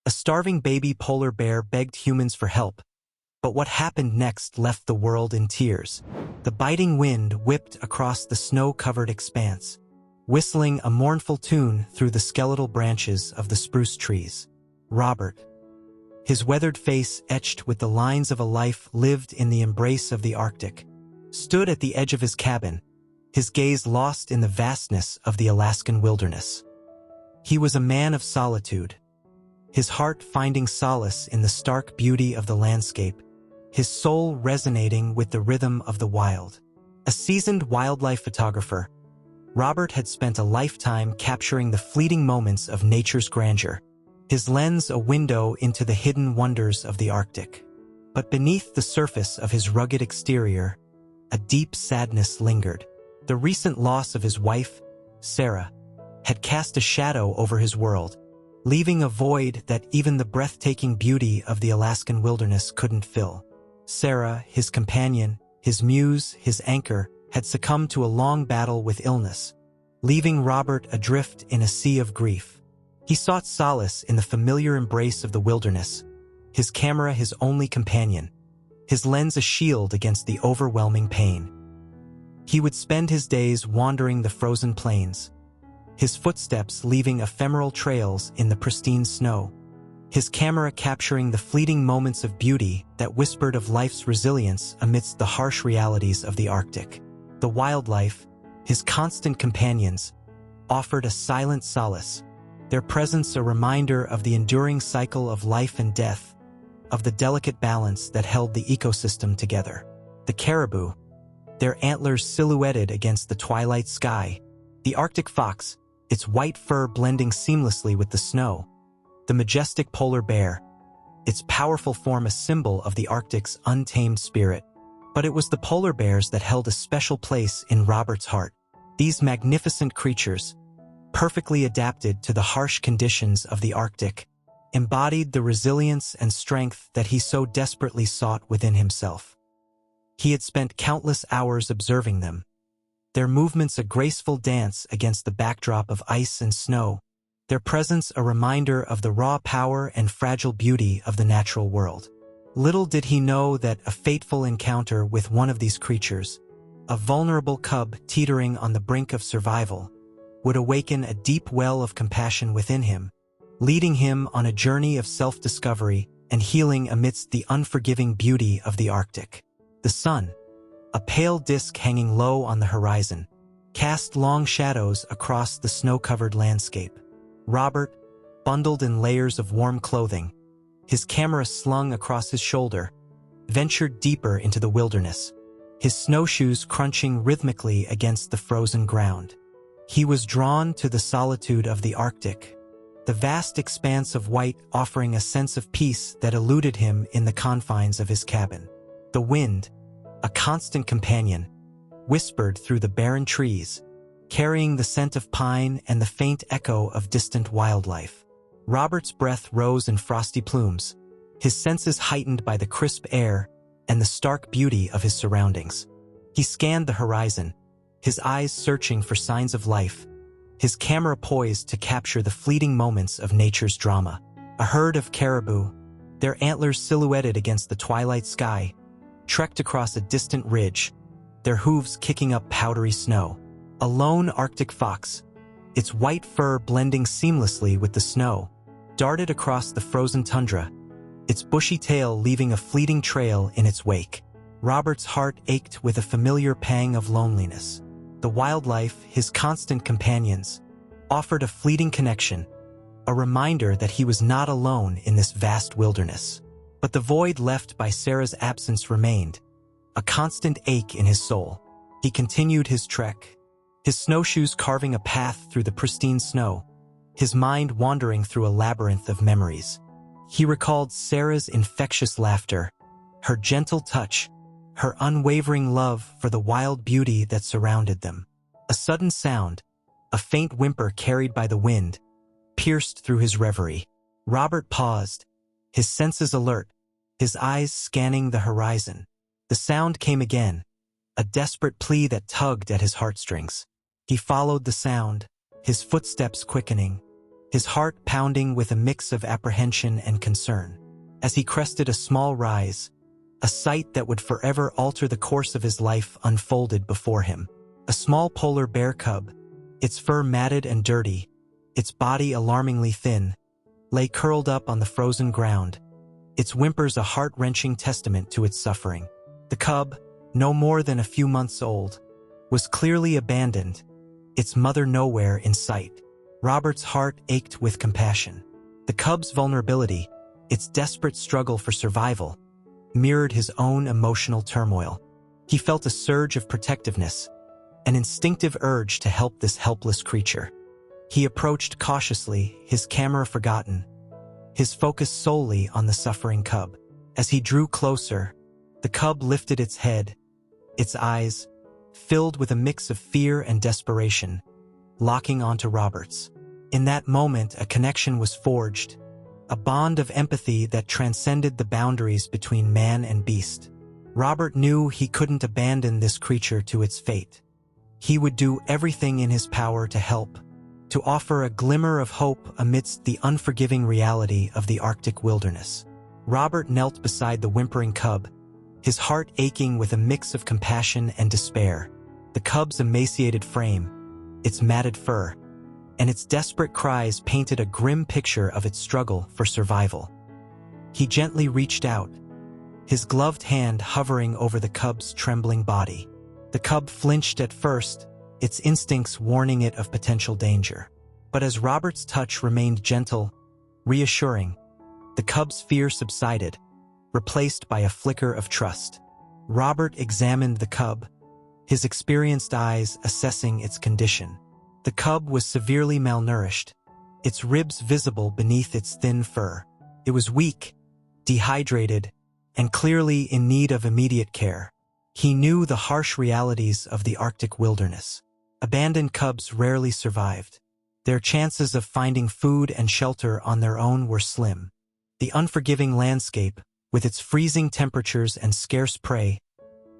A starving baby polar bear begged humans for help, but what happened next left the world in tears. The biting wind whipped across the snow-covered expanse, whistling a mournful tune through the skeletal branches of the spruce trees. Robert, his weathered face etched with the lines of a life lived in the embrace of the Arctic, stood at the edge of his cabin, his gaze lost in the vastness of the Alaskan wilderness. He was a man of solitude, his heart finding solace in the stark beauty of the landscape, his soul resonating with the rhythm of the wild. A seasoned wildlife photographer, Robert had spent a lifetime capturing the fleeting moments of nature's grandeur, his lens a window into the hidden wonders of the Arctic. But beneath the surface of his rugged exterior, a deep sadness lingered. The recent loss of his wife, Sarah, had cast a shadow over his world, leaving a void that even the breathtaking beauty of the Alaskan wilderness couldn't fill. Sarah, his companion, his muse, his anchor, had succumbed to a long battle with illness, leaving Robert adrift in a sea of grief. He sought solace in the familiar embrace of the wilderness, his camera his only companion, his lens a shield against the overwhelming pain. He would spend his days wandering the frozen plains, his footsteps leaving ephemeral trails in the pristine snow, his camera capturing the fleeting moments of beauty that whispered of life's resilience amidst the harsh realities of the Arctic. The wildlife, his constant companions, offered a silent solace, their presence a reminder of the enduring cycle of life and death, of the delicate balance that held the ecosystem together. The caribou, their antlers silhouetted against the twilight sky, the Arctic fox, its white fur blending seamlessly with the snow, the majestic polar bear, its powerful form a symbol of the Arctic's untamed spirit. But it was the polar bears that held a special place in Robert's heart. These magnificent creatures, perfectly adapted to the harsh conditions of the Arctic, embodied the resilience and strength that he so desperately sought within himself. He had spent countless hours observing them, their movements a graceful dance against the backdrop of ice and snow, their presence a reminder of the raw power and fragile beauty of the natural world. Little did he know that a fateful encounter with one of these creatures, a vulnerable cub teetering on the brink of survival, would awaken a deep well of compassion within him, leading him on a journey of self-discovery and healing amidst the unforgiving beauty of the Arctic. The sun, a pale disk hanging low on the horizon, cast long shadows across the snow-covered landscape. Robert, bundled in layers of warm clothing, his camera slung across his shoulder, ventured deeper into the wilderness, his snowshoes crunching rhythmically against the frozen ground. He was drawn to the solitude of the Arctic, the vast expanse of white offering a sense of peace that eluded him in the confines of his cabin. The wind, a constant companion, whispered through the barren trees, carrying the scent of pine and the faint echo of distant wildlife. Robert's breath rose in frosty plumes, his senses heightened by the crisp air and the stark beauty of his surroundings. He scanned the horizon, his eyes searching for signs of life, his camera poised to capture the fleeting moments of nature's drama. A herd of caribou, their antlers silhouetted against the twilight sky, trekked across a distant ridge, their hooves kicking up powdery snow. A lone Arctic fox, its white fur blending seamlessly with the snow, darted across the frozen tundra, its bushy tail leaving a fleeting trail in its wake. Robert's heart ached with a familiar pang of loneliness. The wildlife, his constant companions, offered a fleeting connection, a reminder that he was not alone in this vast wilderness. But the void left by Sarah's absence remained, a constant ache in his soul. He continued his trek, his snowshoes carving a path through the pristine snow, his mind wandering through a labyrinth of memories. He recalled Sarah's infectious laughter, her gentle touch, her unwavering love for the wild beauty that surrounded them. A sudden sound, a faint whimper carried by the wind, pierced through his reverie. Robert paused, his senses alert, his eyes scanning the horizon. The sound came again, a desperate plea that tugged at his heartstrings. He followed the sound, his footsteps quickening, his heart pounding with a mix of apprehension and concern. As he crested a small rise, a sight that would forever alter the course of his life unfolded before him. A small polar bear cub, its fur matted and dirty, its body alarmingly thin, lay curled up on the frozen ground, its whimpers a heart-wrenching testament to its suffering. The cub, no more than a few months old, was clearly abandoned, its mother nowhere in sight. Robert's heart ached with compassion. The cub's vulnerability, its desperate struggle for survival, mirrored his own emotional turmoil. He felt a surge of protectiveness, an instinctive urge to help this helpless creature. He approached cautiously, his camera forgotten, his focus solely on the suffering cub. As he drew closer, the cub lifted its head, its eyes, filled with a mix of fear and desperation, locking onto Robert's. In that moment, a connection was forged, a bond of empathy that transcended the boundaries between man and beast. Robert knew he couldn't abandon this creature to its fate. He would do everything in his power to help, to offer a glimmer of hope amidst the unforgiving reality of the Arctic wilderness. Robert knelt beside the whimpering cub, his heart aching with a mix of compassion and despair. The cub's emaciated frame, its matted fur, and its desperate cries painted a grim picture of its struggle for survival. He gently reached out, his gloved hand hovering over the cub's trembling body. The cub flinched at first, its instincts warning it of potential danger. But as Robert's touch remained gentle, reassuring, the cub's fear subsided, replaced by a flicker of trust. Robert examined the cub, his experienced eyes assessing its condition. The cub was severely malnourished, its ribs visible beneath its thin fur. It was weak, dehydrated, and clearly in need of immediate care. He knew the harsh realities of the Arctic wilderness. Abandoned cubs rarely survived. Their chances of finding food and shelter on their own were slim. The unforgiving landscape, with its freezing temperatures and scarce prey,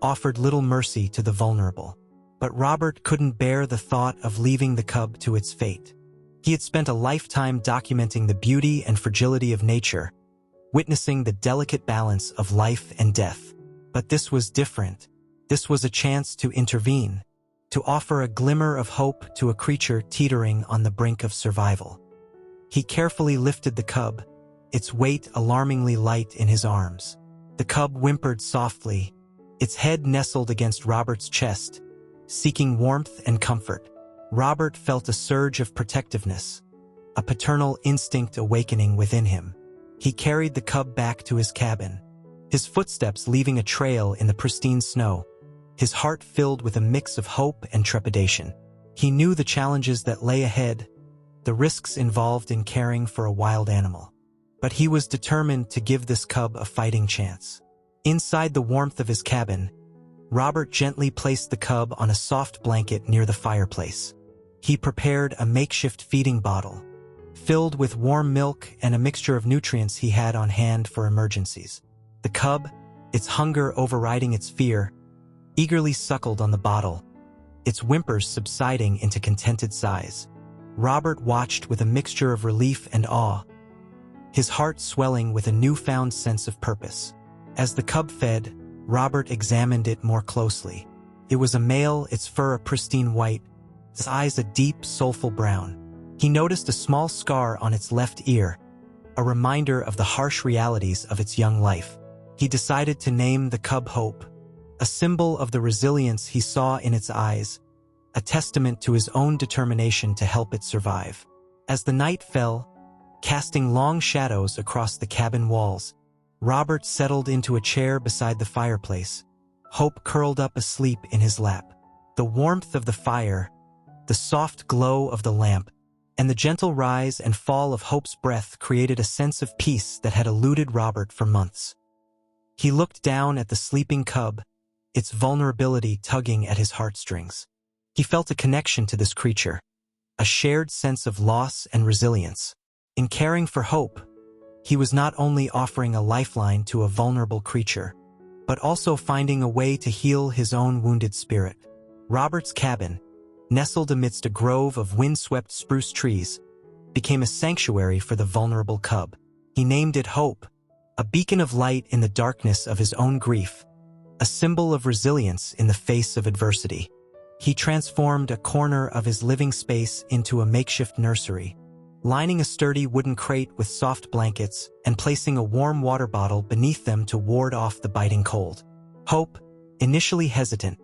offered little mercy to the vulnerable. But Robert couldn't bear the thought of leaving the cub to its fate. He had spent a lifetime documenting the beauty and fragility of nature, witnessing the delicate balance of life and death. But this was different. This was a chance to intervene, to offer a glimmer of hope to a creature teetering on the brink of survival. He carefully lifted the cub, its weight alarmingly light in his arms. The cub whimpered softly, its head nestled against Robert's chest, seeking warmth and comfort. Robert felt a surge of protectiveness, a paternal instinct awakening within him. He carried the cub back to his cabin, his footsteps leaving a trail in the pristine snow, his heart filled with a mix of hope and trepidation. He knew the challenges that lay ahead, the risks involved in caring for a wild animal. But he was determined to give this cub a fighting chance. Inside the warmth of his cabin, Robert gently placed the cub on a soft blanket near the fireplace. He prepared a makeshift feeding bottle, filled with warm milk and a mixture of nutrients he had on hand for emergencies. The cub, its hunger overriding its fear, eagerly suckled on the bottle, its whimpers subsiding into contented sighs. Robert watched with a mixture of relief and awe, his heart swelling with a newfound sense of purpose. As the cub fed, Robert examined it more closely. It was a male, its fur a pristine white, its eyes a deep, soulful brown. He noticed a small scar on its left ear, a reminder of the harsh realities of its young life. He decided to name the cub Hope, a symbol of the resilience he saw in its eyes, a testament to his own determination to help it survive. As the night fell, casting long shadows across the cabin walls, Robert settled into a chair beside the fireplace, Hope curled up asleep in his lap. The warmth of the fire, the soft glow of the lamp, and the gentle rise and fall of Hope's breath created a sense of peace that had eluded Robert for months. He looked down at the sleeping cub, its vulnerability tugging at his heartstrings. He felt a connection to this creature, a shared sense of loss and resilience. In caring for Hope, he was not only offering a lifeline to a vulnerable creature, but also finding a way to heal his own wounded spirit. Robert's cabin, nestled amidst a grove of windswept spruce trees, became a sanctuary for the vulnerable cub. He named it Hope, a beacon of light in the darkness of his own grief, a symbol of resilience in the face of adversity. He transformed a corner of his living space into a makeshift nursery, lining a sturdy wooden crate with soft blankets and placing a warm water bottle beneath them to ward off the biting cold. Hope, initially hesitant,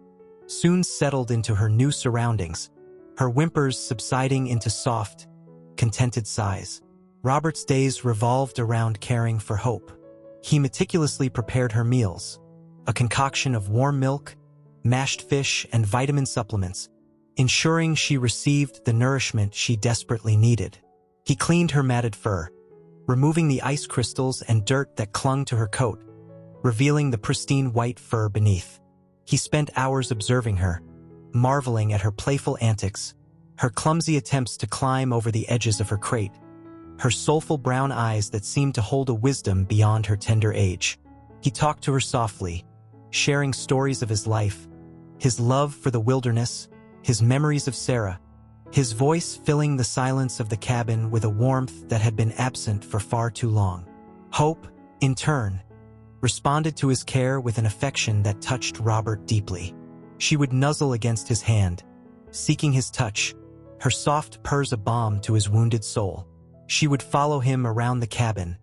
soon settled into her new surroundings, her whimpers subsiding into soft, contented sighs. Robert's days revolved around caring for Hope. He meticulously prepared her meals, a concoction of warm milk, mashed fish, and vitamin supplements, ensuring she received the nourishment she desperately needed. He cleaned her matted fur, removing the ice crystals and dirt that clung to her coat, revealing the pristine white fur beneath. He spent hours observing her, marveling at her playful antics, her clumsy attempts to climb over the edges of her crate, her soulful brown eyes that seemed to hold a wisdom beyond her tender age. He talked to her softly, sharing stories of his life, his love for the wilderness, his memories of Sarah, his voice filling the silence of the cabin with a warmth that had been absent for far too long. Hope, in turn, responded to his care with an affection that touched Robert deeply. She would nuzzle against his hand, seeking his touch, her soft purrs a balm to his wounded soul. She would follow him around the cabin,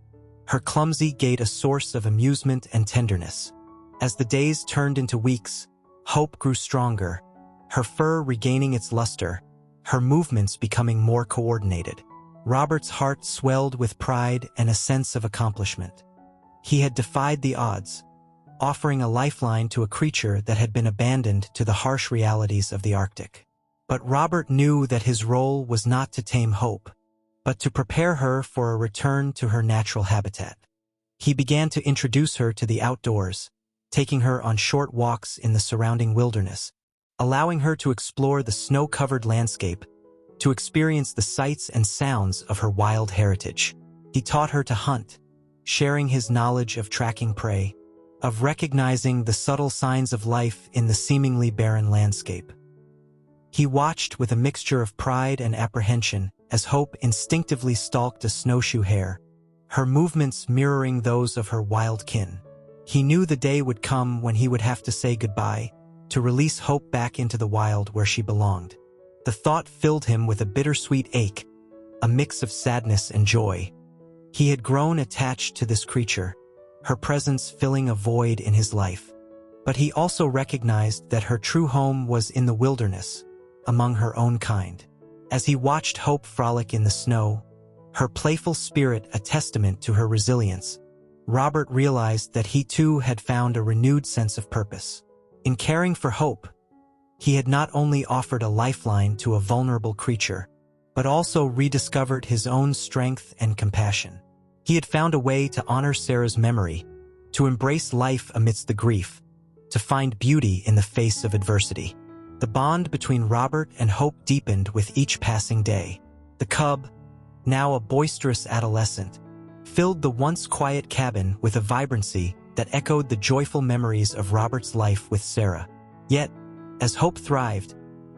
her clumsy gait a source of amusement and tenderness. As the days turned into weeks, Hope grew stronger, her fur regaining its luster, her movements becoming more coordinated. Robert's heart swelled with pride and a sense of accomplishment. He had defied the odds, offering a lifeline to a creature that had been abandoned to the harsh realities of the Arctic. But Robert knew that his role was not to tame Hope, but to prepare her for a return to her natural habitat. He began to introduce her to the outdoors, taking her on short walks in the surrounding wilderness, allowing her to explore the snow-covered landscape, to experience the sights and sounds of her wild heritage. He taught her to hunt, sharing his knowledge of tracking prey, of recognizing the subtle signs of life in the seemingly barren landscape. He watched with a mixture of pride and apprehension as Hope instinctively stalked a snowshoe hare, her movements mirroring those of her wild kin. He knew the day would come when he would have to say goodbye, to release Hope back into the wild where she belonged. The thought filled him with a bittersweet ache, a mix of sadness and joy. He had grown attached to this creature, her presence filling a void in his life. But he also recognized that her true home was in the wilderness, among her own kind. As he watched Hope frolic in the snow, her playful spirit a testament to her resilience, Robert realized that he too had found a renewed sense of purpose. In caring for Hope, he had not only offered a lifeline to a vulnerable creature, but also rediscovered his own strength and compassion. He had found a way to honor Sarah's memory, to embrace life amidst the grief, to find beauty in the face of adversity. The bond between Robert and Hope deepened with each passing day. The cub, now a boisterous adolescent, filled the once quiet cabin with a vibrancy that echoed the joyful memories of Robert's life with Sarah. Yet, as Hope thrived,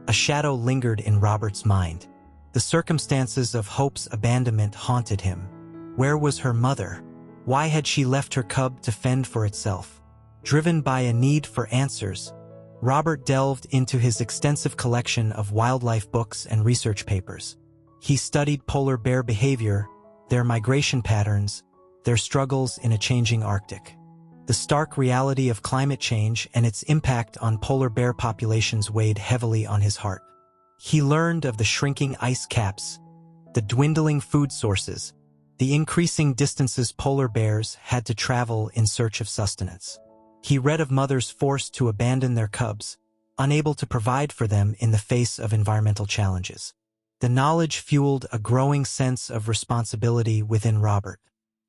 a shadow lingered in Robert's mind. The circumstances of Hope's abandonment haunted him. Where was her mother? Why had she left her cub to fend for itself? Driven by a need for answers, Robert delved into his extensive collection of wildlife books and research papers. He studied polar bear behavior, their migration patterns, their struggles in a changing Arctic. The stark reality of climate change and its impact on polar bear populations weighed heavily on his heart. He learned of the shrinking ice caps, the dwindling food sources, the increasing distances polar bears had to travel in search of sustenance. He read of mothers forced to abandon their cubs, unable to provide for them in the face of environmental challenges. The knowledge fueled a growing sense of responsibility within Robert.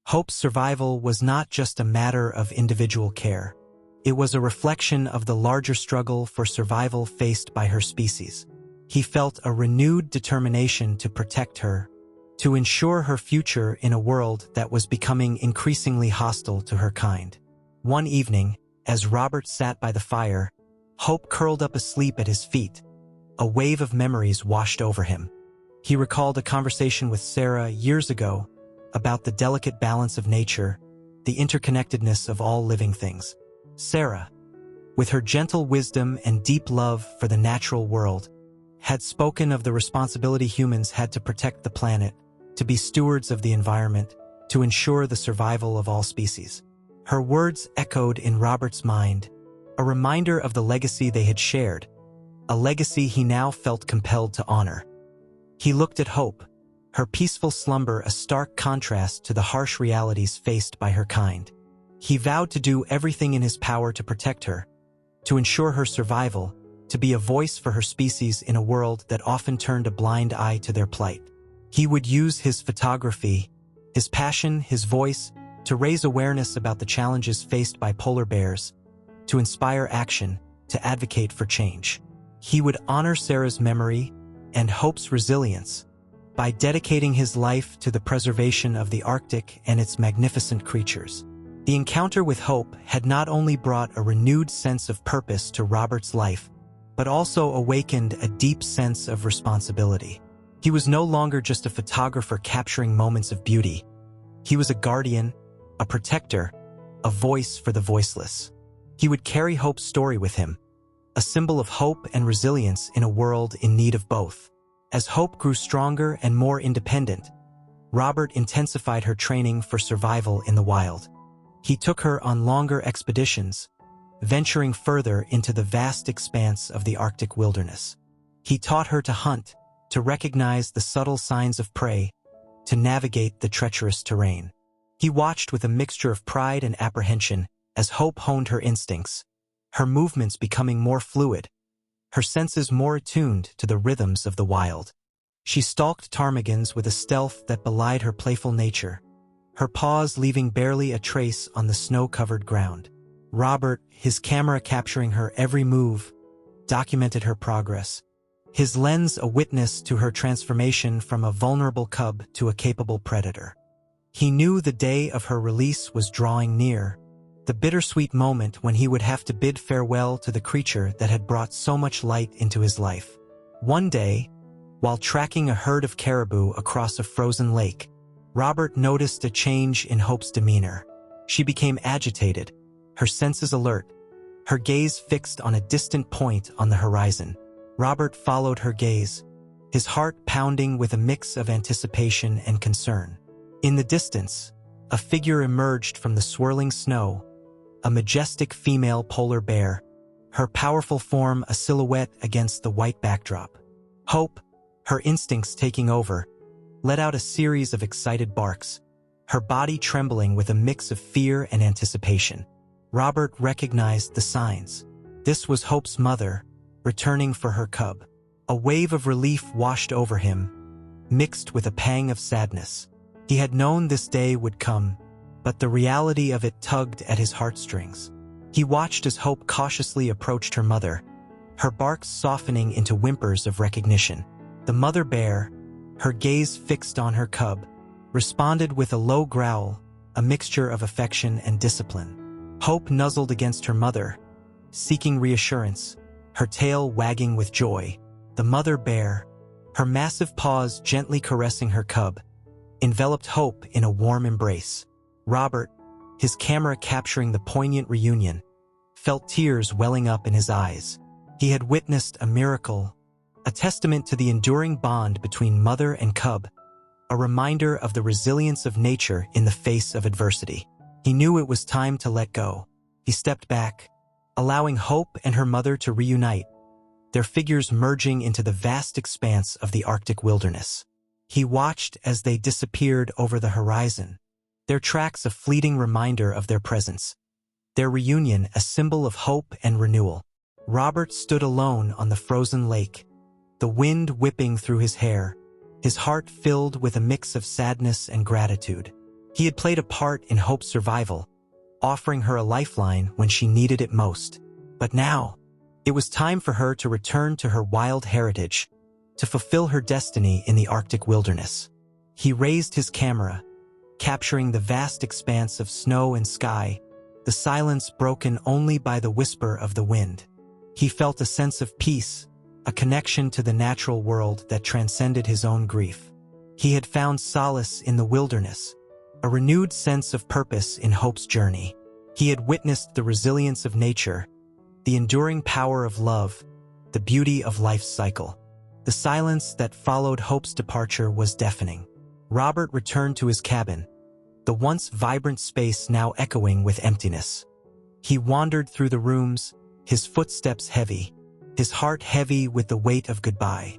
Hope's survival was not just a matter of individual care. It was a reflection of the larger struggle for survival faced by her species. He felt a renewed determination to protect her, to ensure her future in a world that was becoming increasingly hostile to her kind. One evening, as Robert sat by the fire, Hope curled up asleep at his feet. A wave of memories washed over him. He recalled a conversation with Sarah years ago about the delicate balance of nature, the interconnectedness of all living things. Sarah, with her gentle wisdom and deep love for the natural world, had spoken of the responsibility humans had to protect the planet, to be stewards of the environment, to ensure the survival of all species. Her words echoed in Robert's mind, a reminder of the legacy they had shared, a legacy he now felt compelled to honor. He looked at Hope, her peaceful slumber a stark contrast to the harsh realities faced by her kind. He vowed to do everything in his power to protect her, to ensure her survival, to be a voice for her species in a world that often turned a blind eye to their plight. He would use his photography, his passion, his voice, to raise awareness about the challenges faced by polar bears, to inspire action, to advocate for change. He would honor Sarah's memory and Hope's resilience by dedicating his life to the preservation of the Arctic and its magnificent creatures. The encounter with Hope had not only brought a renewed sense of purpose to Robert's life, but also awakened a deep sense of responsibility. He was no longer just a photographer capturing moments of beauty. He was a guardian, a protector, a voice for the voiceless. He would carry Hope's story with him, a symbol of hope and resilience in a world in need of both. As Hope grew stronger and more independent, Robert intensified her training for survival in the wild. He took her on longer expeditions, venturing further into the vast expanse of the Arctic wilderness. He taught her to hunt, to recognize the subtle signs of prey, to navigate the treacherous terrain. He watched with a mixture of pride and apprehension as Hope honed her instincts, her movements becoming more fluid, her senses more attuned to the rhythms of the wild. She stalked ptarmigans with a stealth that belied her playful nature, her paws leaving barely a trace on the snow-covered ground. Robert, his camera capturing her every move, documented her progress, his lens a witness to her transformation from a vulnerable cub to a capable predator. He knew the day of her release was drawing near, the bittersweet moment when he would have to bid farewell to the creature that had brought so much light into his life. One day, while tracking a herd of caribou across a frozen lake, Robert noticed a change in Hope's demeanor. She became agitated, her senses alert, her gaze fixed on a distant point on the horizon. Robert followed her gaze, his heart pounding with a mix of anticipation and concern. In the distance, a figure emerged from the swirling snow, a majestic female polar bear, her powerful form a silhouette against the white backdrop. Hope, her instincts taking over, let out a series of excited barks, her body trembling with a mix of fear and anticipation. Robert recognized the signs. This was Hope's mother, returning for her cub. A wave of relief washed over him, mixed with a pang of sadness. He had known this day would come, but the reality of it tugged at his heartstrings. He watched as Hope cautiously approached her mother, her barks softening into whimpers of recognition. The mother bear, her gaze fixed on her cub, responded with a low growl, a mixture of affection and discipline. Hope nuzzled against her mother, seeking reassurance, her tail wagging with joy. The mother bear, her massive paws gently caressing her cub, enveloped Hope in a warm embrace. Robert, his camera capturing the poignant reunion, felt tears welling up in his eyes. He had witnessed a miracle, a testament to the enduring bond between mother and cub, a reminder of the resilience of nature in the face of adversity. He knew it was time to let go. He stepped back, allowing Hope and her mother to reunite, their figures merging into the vast expanse of the Arctic wilderness. He watched as they disappeared over the horizon, their tracks a fleeting reminder of their presence, their reunion a symbol of hope and renewal. Robert stood alone on the frozen lake, the wind whipping through his hair, his heart filled with a mix of sadness and gratitude. He had played a part in Hope's survival, offering her a lifeline when she needed it most. But now, it was time for her to return to her wild heritage, to fulfill her destiny in the Arctic wilderness. He raised his camera, capturing the vast expanse of snow and sky, the silence broken only by the whisper of the wind. He felt a sense of peace, a connection to the natural world that transcended his own grief. He had found solace in the wilderness, a renewed sense of purpose in Hope's journey. He had witnessed the resilience of nature, the enduring power of love, the beauty of life's cycle. The silence that followed Hope's departure was deafening. Robert returned to his cabin, the once vibrant space now echoing with emptiness. He wandered through the rooms, his footsteps heavy, his heart heavy with the weight of goodbye.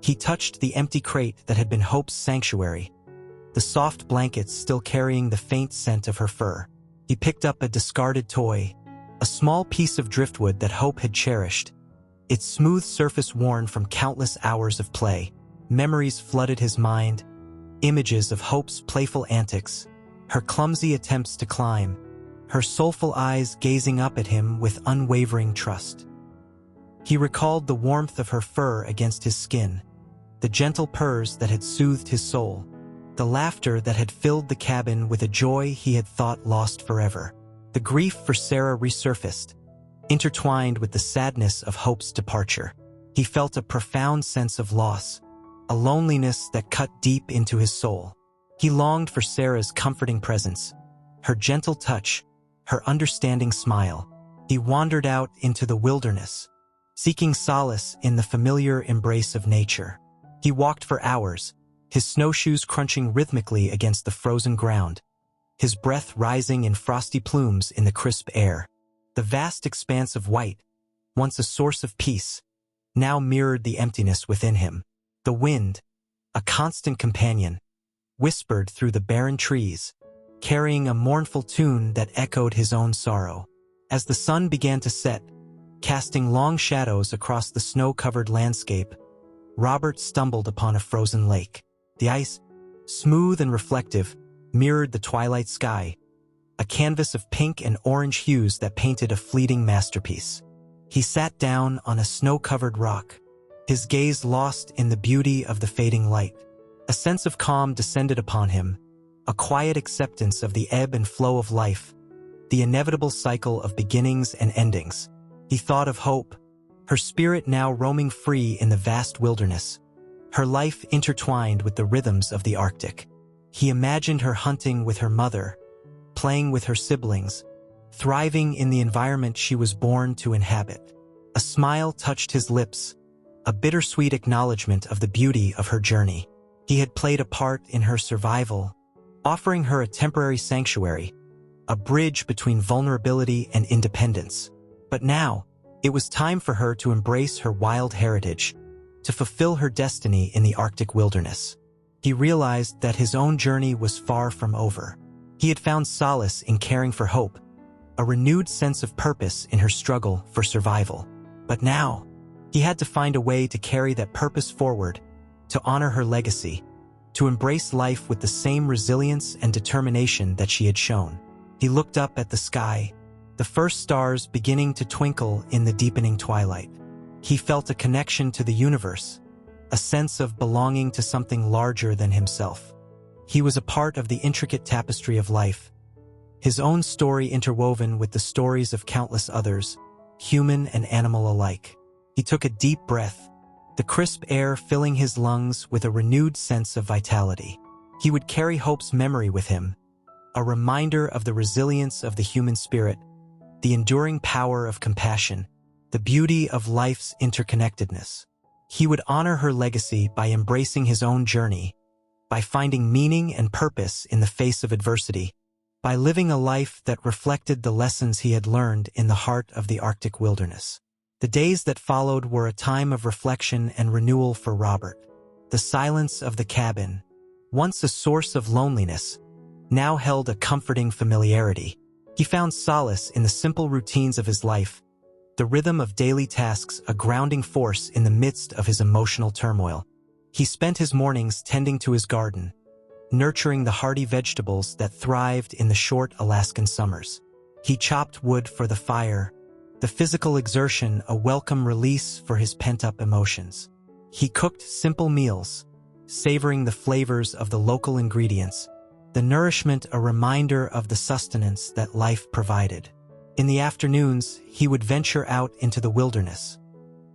He touched the empty crate that had been Hope's sanctuary, the soft blankets still carrying the faint scent of her fur. He picked up a discarded toy, a small piece of driftwood that Hope had cherished, its smooth surface worn from countless hours of play. Memories flooded his mind, images of Hope's playful antics, her clumsy attempts to climb, her soulful eyes gazing up at him with unwavering trust. He recalled the warmth of her fur against his skin, the gentle purrs that had soothed his soul, the laughter that had filled the cabin with a joy he had thought lost forever. The grief for Sarah resurfaced, intertwined with the sadness of Hope's departure. He felt a profound sense of loss, a loneliness that cut deep into his soul. He longed for Sarah's comforting presence, her gentle touch, her understanding smile. He wandered out into the wilderness, seeking solace in the familiar embrace of nature. He walked for hours, his snowshoes crunching rhythmically against the frozen ground, his breath rising in frosty plumes in the crisp air. The vast expanse of white, once a source of peace, now mirrored the emptiness within him. The wind, a constant companion, whispered through the barren trees, carrying a mournful tune that echoed his own sorrow. As the sun began to set, casting long shadows across the snow-covered landscape, Robert stumbled upon a frozen lake. The ice, smooth and reflective, mirrored the twilight sky, a canvas of pink and orange hues that painted a fleeting masterpiece. He sat down on a snow-covered rock, his gaze lost in the beauty of the fading light. A sense of calm descended upon him, a quiet acceptance of the ebb and flow of life, the inevitable cycle of beginnings and endings. He thought of Hope, her spirit now roaming free in the vast wilderness, her life intertwined with the rhythms of the Arctic. He imagined her hunting with her mother, playing with her siblings, thriving in the environment she was born to inhabit. A smile touched his lips, a bittersweet acknowledgement of the beauty of her journey. He had played a part in her survival, offering her a temporary sanctuary, a bridge between vulnerability and independence. But now, it was time for her to embrace her wild heritage, to fulfill her destiny in the Arctic wilderness. He realized that his own journey was far from over. He had found solace in caring for Hope, a renewed sense of purpose in her struggle for survival. But now, he had to find a way to carry that purpose forward, to honor her legacy, to embrace life with the same resilience and determination that she had shown. He looked up at the sky, the first stars beginning to twinkle in the deepening twilight. He felt a connection to the universe, a sense of belonging to something larger than himself. He was a part of the intricate tapestry of life, his own story interwoven with the stories of countless others, human and animal alike. He took a deep breath, the crisp air filling his lungs with a renewed sense of vitality. He would carry Hope's memory with him, a reminder of the resilience of the human spirit, the enduring power of compassion, the beauty of life's interconnectedness. He would honor her legacy by embracing his own journey, by finding meaning and purpose in the face of adversity, by living a life that reflected the lessons he had learned in the heart of the Arctic wilderness. The days that followed were a time of reflection and renewal for Robert. The silence of the cabin, once a source of loneliness, now held a comforting familiarity. He found solace in the simple routines of his life, the rhythm of daily tasks a grounding force in the midst of his emotional turmoil. He spent his mornings tending to his garden, nurturing the hardy vegetables that thrived in the short Alaskan summers. He chopped wood for the fire, the physical exertion a welcome release for his pent-up emotions. He cooked simple meals, savoring the flavors of the local ingredients, the nourishment a reminder of the sustenance that life provided. In the afternoons, he would venture out into the wilderness,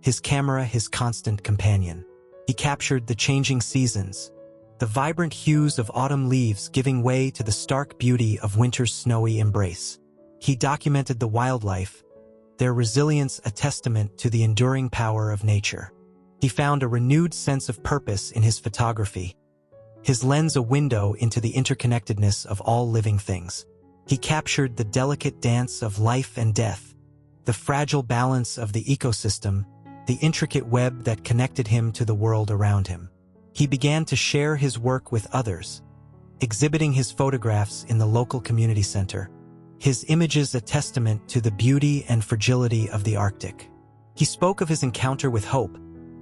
his camera his constant companion. He captured the changing seasons, the vibrant hues of autumn leaves giving way to the stark beauty of winter's snowy embrace. He documented the wildlife, their resilience a testament to the enduring power of nature. He found a renewed sense of purpose in his photography, his lens a window into the interconnectedness of all living things. He captured the delicate dance of life and death, the fragile balance of the ecosystem, the intricate web that connected him to the world around him. He began to share his work with others, exhibiting his photographs in the local community center, his images a testament to the beauty and fragility of the Arctic. He spoke of his encounter with Hope,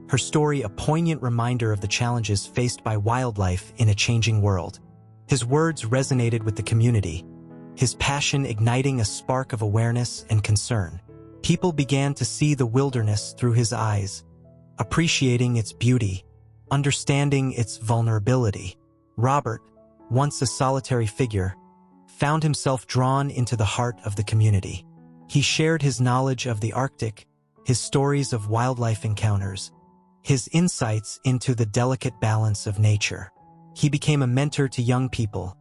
her story a poignant reminder of the challenges faced by wildlife in a changing world. His words resonated with the community, his passion igniting a spark of awareness and concern. People began to see the wilderness through his eyes, appreciating its beauty, understanding its vulnerability. Robert, once a solitary figure, found himself drawn into the heart of the community. He shared his knowledge of the Arctic, his stories of wildlife encounters, his insights into the delicate balance of nature. He became a mentor to young people,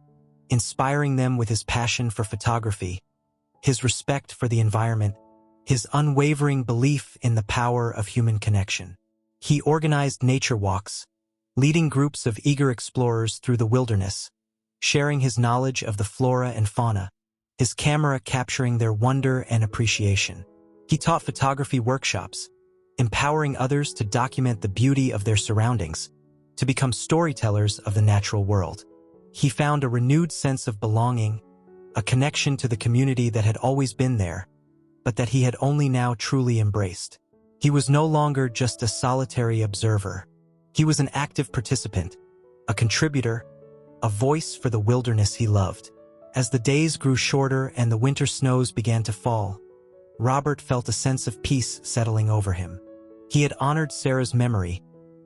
inspiring them with his passion for photography, his respect for the environment, his unwavering belief in the power of human connection. He organized nature walks, leading groups of eager explorers through the wilderness, sharing his knowledge of the flora and fauna, his camera capturing their wonder and appreciation. He taught photography workshops, empowering others to document the beauty of their surroundings, to become storytellers of the natural world. He found a renewed sense of belonging, a connection to the community that had always been there, but that he had only now truly embraced. He was no longer just a solitary observer. He was an active participant, a contributor, a voice for the wilderness he loved. As the days grew shorter and the winter snows began to fall, Robert felt a sense of peace settling over him. He had honored Sarah's memory,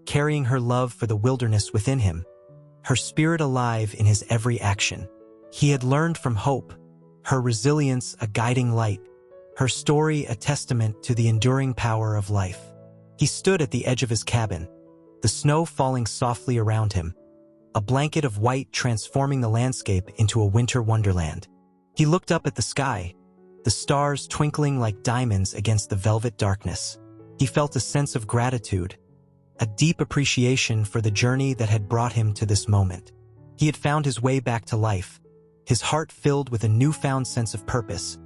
carrying her love for the wilderness within him, her spirit alive in his every action. He had learned from Hope, her resilience a guiding light, her story a testament to the enduring power of life. He stood at the edge of his cabin, the snow falling softly around him, a blanket of white transforming the landscape into a winter wonderland. He looked up at the sky, the stars twinkling like diamonds against the velvet darkness. He felt a sense of gratitude, a deep appreciation for the journey that had brought him to this moment. He had found his way back to life, his heart filled with a newfound sense of purpose,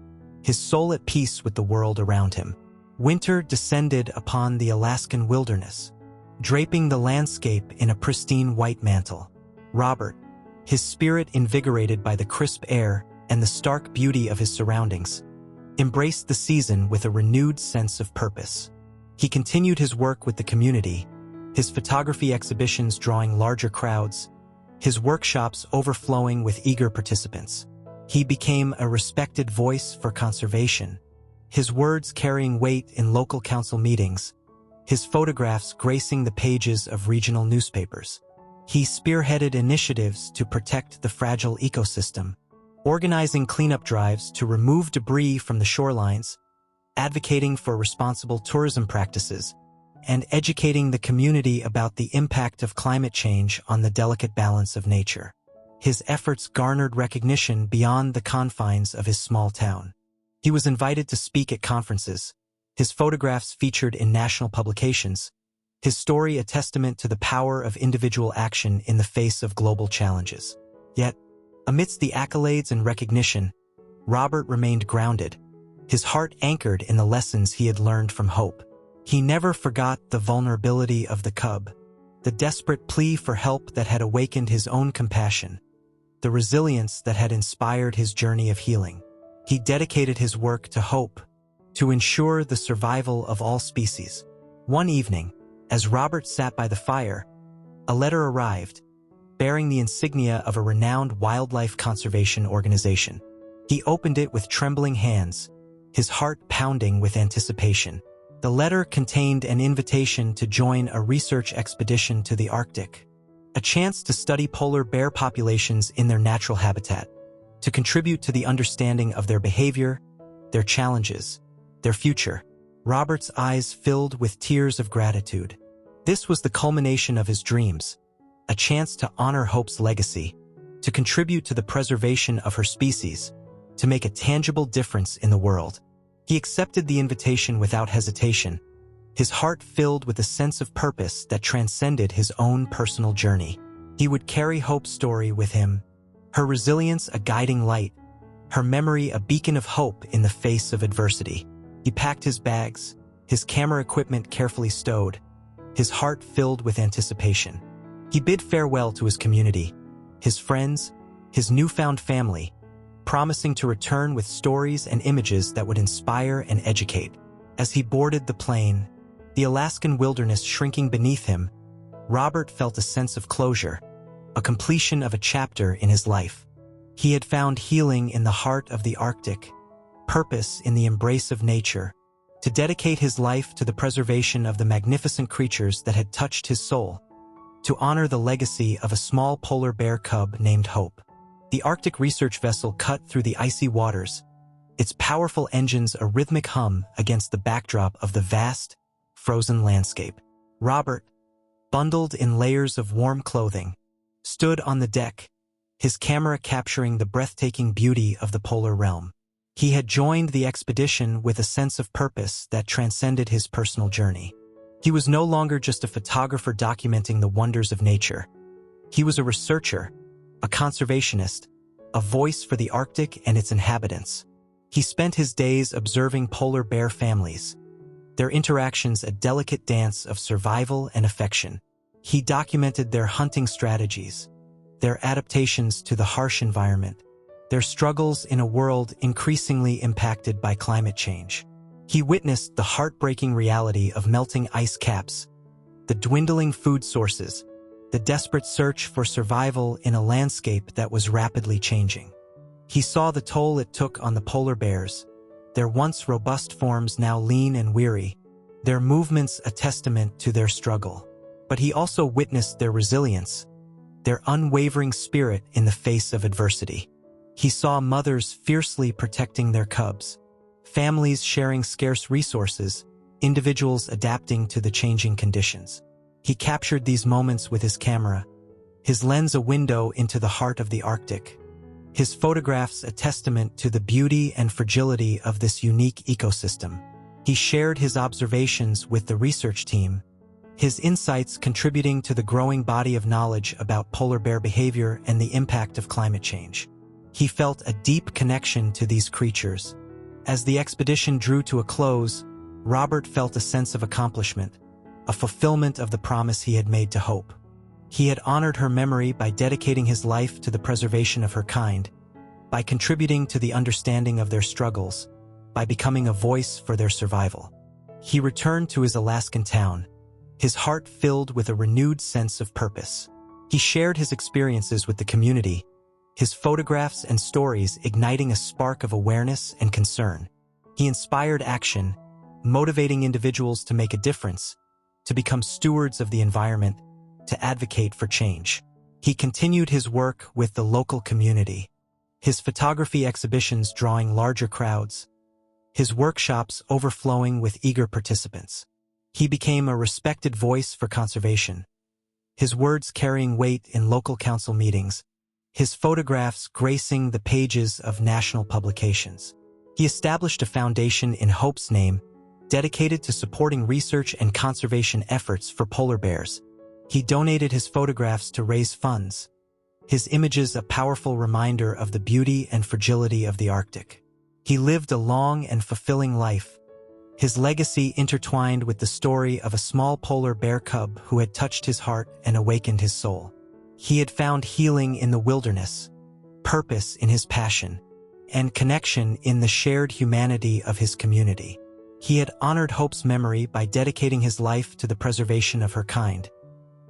his soul at peace with the world around him. Winter descended upon the Alaskan wilderness, draping the landscape in a pristine white mantle. Robert, his spirit invigorated by the crisp air and the stark beauty of his surroundings, embraced the season with a renewed sense of purpose. He continued his work with the community, his photography exhibitions drawing larger crowds, his workshops overflowing with eager participants. He became a respected voice for conservation, his words carrying weight in local council meetings, his photographs gracing the pages of regional newspapers. He spearheaded initiatives to protect the fragile ecosystem, organizing cleanup drives to remove debris from the shorelines, advocating for responsible tourism practices, and educating the community about the impact of climate change on the delicate balance of nature. His efforts garnered recognition beyond the confines of his small town. He was invited to speak at conferences, his photographs featured in national publications, his story a testament to the power of individual action in the face of global challenges. Yet, amidst the accolades and recognition, Robert remained grounded, his heart anchored in the lessons he had learned from Hope. He never forgot the vulnerability of the cub, the desperate plea for help that had awakened his own compassion, the resilience that had inspired his journey of healing. He dedicated his work to Hope, to ensure the survival of all species. One evening, as Robert sat by the fire, a letter arrived, bearing the insignia of a renowned wildlife conservation organization. He opened it with trembling hands, his heart pounding with anticipation. The letter contained an invitation to join a research expedition to the Arctic, a chance to study polar bear populations in their natural habitat, to contribute to the understanding of their behavior, their challenges, their future. Robert's eyes filled with tears of gratitude. This was the culmination of his dreams, a chance to honor Hope's legacy, to contribute to the preservation of her species, to make a tangible difference in the world. He accepted the invitation without hesitation, his heart filled with a sense of purpose that transcended his own personal journey. He would carry Hope's story with him, her resilience a guiding light, her memory a beacon of hope in the face of adversity. He packed his bags, his camera equipment carefully stowed, his heart filled with anticipation. He bid farewell to his community, his friends, his newfound family, promising to return with stories and images that would inspire and educate. As he boarded the plane, the Alaskan wilderness shrinking beneath him, Robert felt a sense of closure, a completion of a chapter in his life. He had found healing in the heart of the Arctic, purpose in the embrace of nature, to dedicate his life to the preservation of the magnificent creatures that had touched his soul, to honor the legacy of a small polar bear cub named Hope. The Arctic research vessel cut through the icy waters, its powerful engines a rhythmic hum against the backdrop of the vast, frozen landscape. Robert, bundled in layers of warm clothing, stood on the deck, his camera capturing the breathtaking beauty of the polar realm. He had joined the expedition with a sense of purpose that transcended his personal journey. He was no longer just a photographer documenting the wonders of nature. He was a researcher, a conservationist, a voice for the Arctic and its inhabitants. He spent his days observing polar bear families, their interactions a delicate dance of survival and affection. He documented their hunting strategies, their adaptations to the harsh environment, their struggles in a world increasingly impacted by climate change. He witnessed the heartbreaking reality of melting ice caps, the dwindling food sources, the desperate search for survival in a landscape that was rapidly changing. He saw the toll it took on the polar bears, their once robust forms now lean and weary, their movements a testament to their struggle. But he also witnessed their resilience, their unwavering spirit in the face of adversity. He saw mothers fiercely protecting their cubs, families sharing scarce resources, individuals adapting to the changing conditions. He captured these moments with his camera, his lens a window into the heart of the Arctic, his photographs a testament to the beauty and fragility of this unique ecosystem. He shared his observations with the research team, his insights contributing to the growing body of knowledge about polar bear behavior and the impact of climate change. He felt a deep connection to these creatures. As the expedition drew to a close, Robert felt a sense of accomplishment, a fulfillment of the promise he had made to Hope. He had honored her memory by dedicating his life to the preservation of her kind, by contributing to the understanding of their struggles, by becoming a voice for their survival. He returned to his Alaskan town, his heart filled with a renewed sense of purpose. He shared his experiences with the community, his photographs and stories igniting a spark of awareness and concern. He inspired action, motivating individuals to make a difference, to become stewards of the environment, to advocate for change. He continued his work with the local community, his photography exhibitions drawing larger crowds, his workshops overflowing with eager participants. He became a respected voice for conservation, his words carrying weight in local council meetings, his photographs gracing the pages of national publications. He established a foundation in Hope's name, dedicated to supporting research and conservation efforts for polar bears. He donated his photographs to raise funds, his images a powerful reminder of the beauty and fragility of the Arctic. He lived a long and fulfilling life, his legacy intertwined with the story of a small polar bear cub who had touched his heart and awakened his soul. He had found healing in the wilderness, purpose in his passion, and connection in the shared humanity of his community. He had honored Hope's memory by dedicating his life to the preservation of her kind,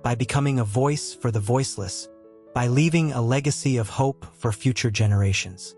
by becoming a voice for the voiceless, by leaving a legacy of hope for future generations.